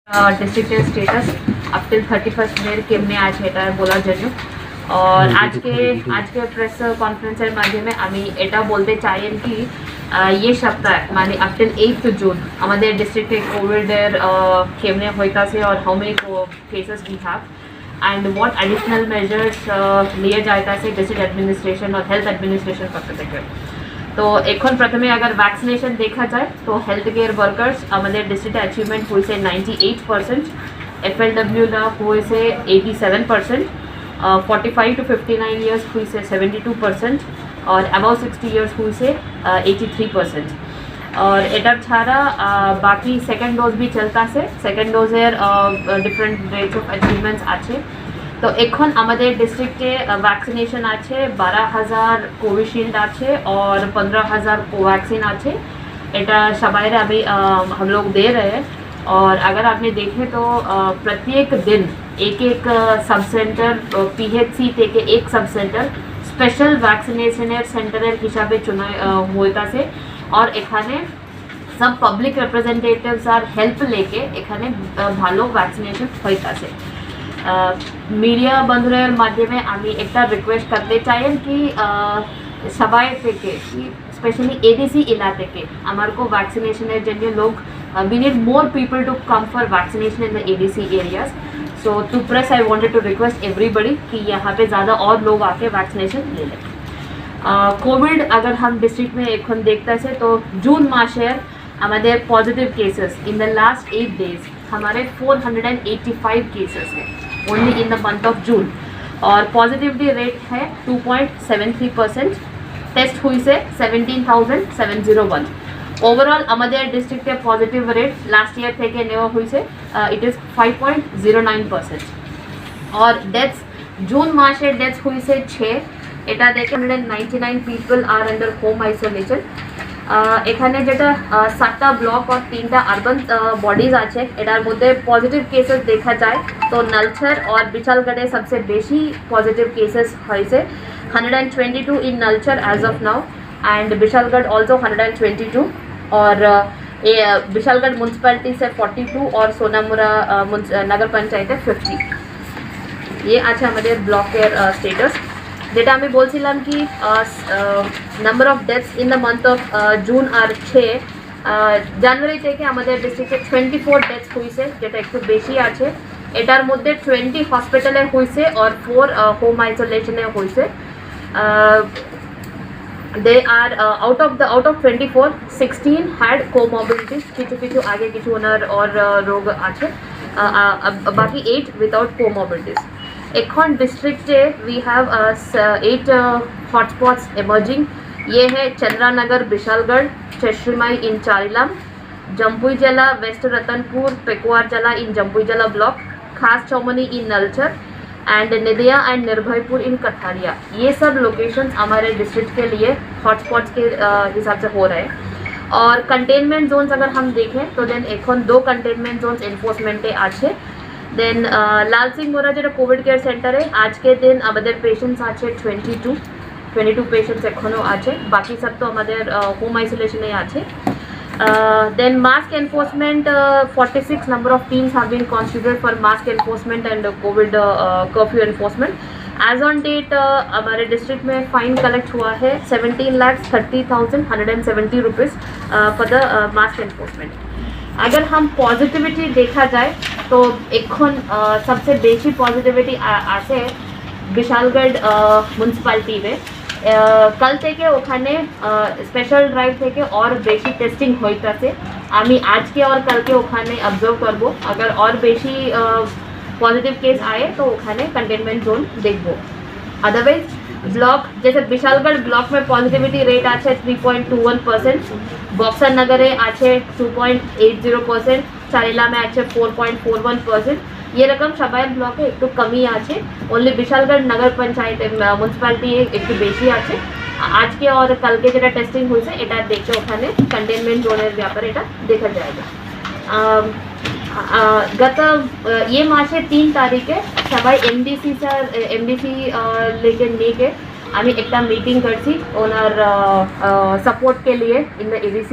ডিস্ট্রিক্টের status up till 31st মে কেমনে আছে এটা বলার জন্য और आज के प्रेस कॉन्फ्रेंसर माध्यमे আমি এটা বলতে চাই কি ये सप्ताह माने अप टिल 8th जून আমাদের ডিস্ট্রিক্টে কোভিডের কেমনে হইতাছে और how many cases we have and what additional measures लिए जाइताছে डिस्ट्रिक्ट एडमिनिस्ट्रेशन और हेल्थ एडमिनिस्ट्रेशन पक्ष থেকে। तो এখন প্রথমে अगर वैक्सीनेशन देखा जाए तो हेल्थ केयर वर्कर्स আমাদের ডিস্ট্রিক্টে অ্যাচিভমেন্ট হইছে 98%, FLW ला হইছে 87%, 45 to 59 years হইছে 72% और अबाव 60 years হইছে 83%। और এটার ছাড়া বাকি সেকেন্ড ডোজ भी চলতাছে, সেকেন্ড ডোজের ডিফারেন্ট রেটস অফ অ্যাচিভমেন্টস আছে। তো এখন আমাদের ডিস্ট্রিক্টে वैक्सीनेशन আছে 12,000 कोविशील्ड আছে और 15,000 कोवैक्सीन আছে। এটা সবাই अभी हम लोग दे रहे हैं और अगर आपने देखे तो प्रत्येक दिन एक एक सब सेंटर PHC থেকে एक सब सेंटर स्पेशल वैक्सीनेशनर सेंटरेर हिसाबे चुना होइताছে और এখানে सब पब्लिक रिप्रेजेंटेटिव्स আর हेल्प लेके এখানে ভালো वैक्सीनेशन হইতাছে। मीडिया बंधुरेर माध्यमे आमी एकटा रिक्वेस्ट करते चाहें कि सबाई থেকে स्पेशली एडीसी इला থেকে हमारे को वैक्सीनेशनर जन्य लोग we need more people to come for vaccination in the ADC areas. So to press I wanted to request everybody कि यहाँ पे ज़्यादा और लोग आके वैक्सीनेशन ले लें। कोविड अगर हम डिस्ट्रिक्ट में এখন देखते तो जून मासेर हमारे positive cases in the last 8 days हमारे 485 केसेस हैं only in the month of June और पॉजिटिविटी रेट है 2.73%। टेस्ट हुई से 17,701। ओवरऑल हमारे district positive rate last year थे नेওয়া हुई से इट इज़ 5.09%। और डेथ्स जून मासेर डेथ्स हुई से 6, এটা দেখে 199 people are under home isolation. এখানে যেটা 7টা ব্লক और 3টা আরবান বডিজ আছে এটার মধ্যে পজিটিভ কেসেস দেখা যায় তো নলছর और বিশালগড়ে सबसे বেশি পজিটিভ কেসেস হয়েছে 122 in Nalchar as of now and Vishalgarh also 122 और विशालगढ़ म्यूनसिपैलिटी से 42 और सोनामुरा नगर पंचायत 50। ये आज हमारे ब्लॉकेर स्टेटस যেটা আমি বলছিলাম কি number of deaths in the month of June আর 6 জানুয়ারি থেকে আমাদের ডিস্ট্রিক্টে 24 ডেথস হয়েছে যেটা একটু বেশি আছে। এটার মধ্যে 20 হসপিটালে হয়েছে और 4 হোম আইসোলেশনে হয়েছে। they are out of 24 16 had comorbidities কিছু আগে কিছু ওনার और রোগ আছে বাকি 8 without comorbidities। এখন डिस्ट्रिक्टे वी हैव 8 हॉटस्पॉट्स एमर्जिंग। ये है चंद्रानगर विशालगढ़, चेश्रीमाई इन चारिलाम, जम्पुई जिला वेस्ट रतनपुर, पेकुआर जिला इन जम्पुई जिला ब्लॉक, खास चौमनी इन नलचर एंड निदिया एंड निर्भयपुर इन कठारिया। ये सब लोकेशंस हमारे डिस्ट्रिक्ट के लिए हॉटस्पॉट्स के हिसाब से हो रहे हैं। और कंटेनमेंट जोन्स अगर हम देखें तो देन এখন 2 कंटेनमेंट जोन्स एनफोर्समेंटे আছে। देन लाल सिंह मोरा जो कोविड केयर सेंटर है आज के दिन हमारे पेशेंट्स आछे 22 पेशेंट्स एखोनो आछे बाकी सब तो हमारे होम आइसोलेशने आछे। Then mask enforcement 46 number of teams have been constituted for mask enforcement and covid curfew enforcement. As on date हमारे डिस्ट्रिक्ट में फाइन कलेक्ट हुआ है 17,30,170 rupees for the mask enforcement. अगर हम पॉजिटिविटी देखा जाए तो এখন सबसे बेशी पॉजिटिविटी आसे विशालगढ़ म्यूनसिपैलिटी में। कल থেকে ওখানে স্পেশাল ড্রাইভ থেকে और বেশি টেস্টিং হইতাছে। আমি আজকে और कल के ওখানে অবজার্ভ করব अगर और বেশি पॉजिटिव केस आए तो ওখানে कंटेनमेंट जोन देखबो। अदरवाइज ब्लॉक जैसे विशालगढ़ ब्लॉक में पॉजिटिविटी रेट আছে 3.21%, बक्सर नगरे আছে 2.80%, चारिला में আছে 4.41%। ये रकम सबाई ब्लॉके एक तो कमी আছে ओनली विशालगढ़ नगर पंचायत म्यूनसिपैलिटी एक तो बेशी আছে। आज के और कल के যেটা টেস্টিং হয়েছে এটা দেখে ওখানে कंटेनमेंट जोनेर ব্যাপারে এটা দেখা जाएगा। गत ये मासे 3 तारीखे सबाई MDC लेके নিয়ে আমি একটা मीटिंग करছি ओनार सपोर्ट के लिए इन द ADC